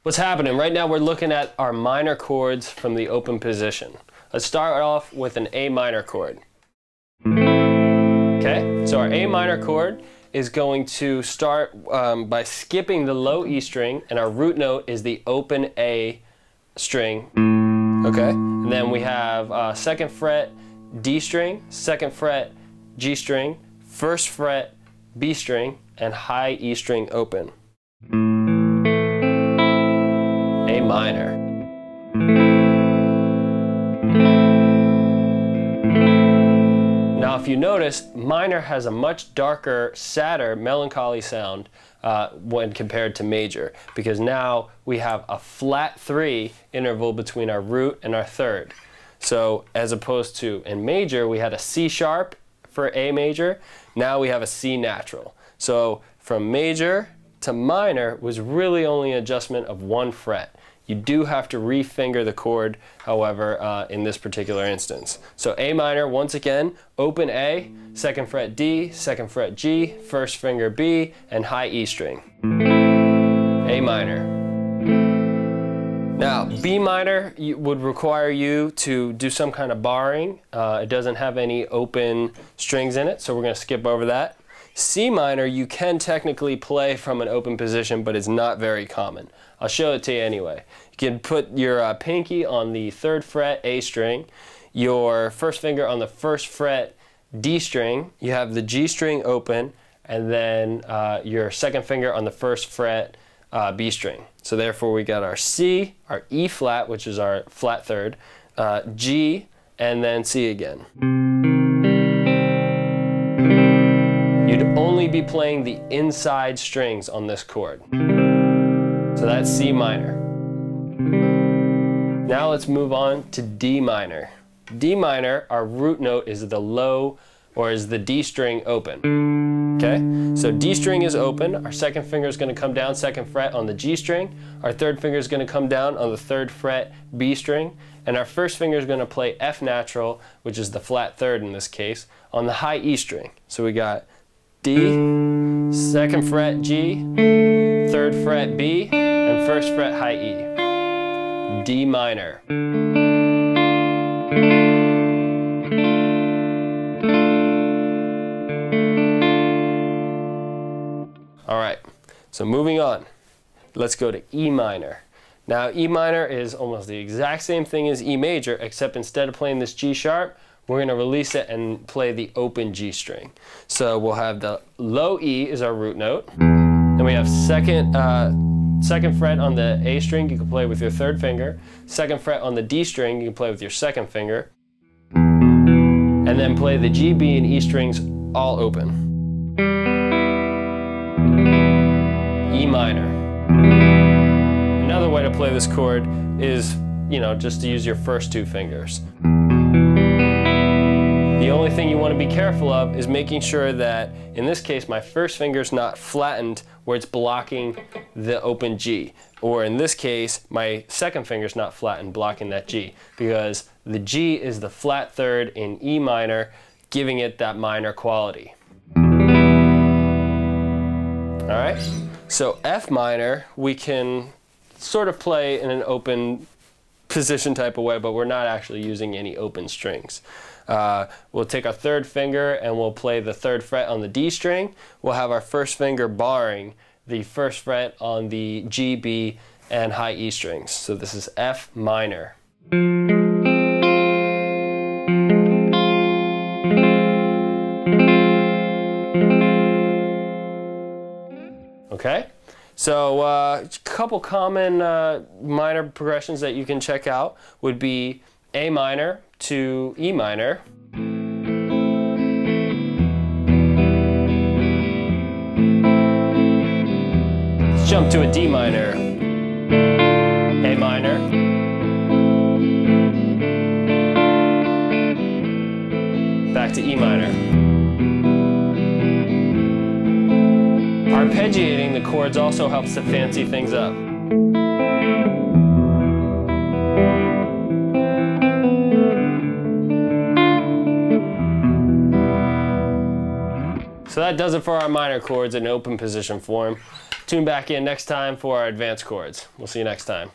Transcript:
What's happening? Right now we're looking at our minor chords from the open position. Let's start off with an A minor chord. Okay, so our A minor chord is going to start by skipping the low E string, and our root note is the open A string. Okay, and then we have 2nd fret D string, 2nd fret G string, 1st fret B string, and high E string open. A minor. Now if you notice, minor has a much darker, sadder, melancholy sound when compared to major, because now we have a flat 3 interval between our root and our 3rd. So as opposed to in major, we had a C sharp for A major, now we have a C natural. So from major to minor was really only an adjustment of 1 fret. You do have to refinger the chord, however, in this particular instance. So A minor, once again, open A, 2nd fret D, 2nd fret G, 1st finger B, and high E string. A minor. Now, B minor would require you to do some kind of barring. It doesn't have any open strings in it, so we're going to skip over that. C minor, you can technically play from an open position, but it's not very common. I'll show it to you anyway. You can put your pinky on the 3rd fret A string, your 1st finger on the 1st fret D string, you have the G string open, and then your 2nd finger on the 1st fret B string. So therefore we got our C, our E flat, which is our flat 3rd, G, and then C again. You'd only be playing the inside strings on this chord. So that's C minor. Now let's move on to D minor. D minor, our root note is the low, or is the D string open. Okay, so D string is open, our 2nd finger is going to come down 2nd fret on the G string, our 3rd finger is going to come down on the 3rd fret B string, and our 1st finger is going to play F natural, which is the flat 3rd in this case, on the high E string. So we got D, 2nd fret G, 3rd fret B, and 1st fret high E. D minor. All right, so moving on, let's go to E minor. Now E minor is almost the exact same thing as E major, except instead of playing this G sharp, we're going to release it and play the open G string. So we'll have the low E is our root note. Then we have 2nd fret on the A string, you can play with your 3rd finger. 2nd fret on the D string, you can play with your 2nd finger. And then play the G, B, and E strings all open. E minor. Another way to play this chord is, just to use your first 2 fingers. The only thing you want to be careful of is making sure that, in this case, my 1st finger is not flattened where it's blocking the open G. Or in this case, my 2nd finger is not flattened, blocking that G, because the G is the flat 3rd in E minor, giving it that minor quality. All right, so F minor, we can sort of play in an open position type of way, but we're not actually using any open strings. We'll take our 3rd finger and we'll play the 3rd fret on the D string. We'll have our 1st finger barring the 1st fret on the G, B, and high E strings. So this is F minor. Okay, so a couple common minor progressions that you can check out would be A minor to E minor. Let's jump to a D minor, A minor, back to E minor. Arpeggiating the chords also helps to fancy things up. So that does it for our minor chords in open position form. Tune back in next time for our advanced chords. We'll see you next time.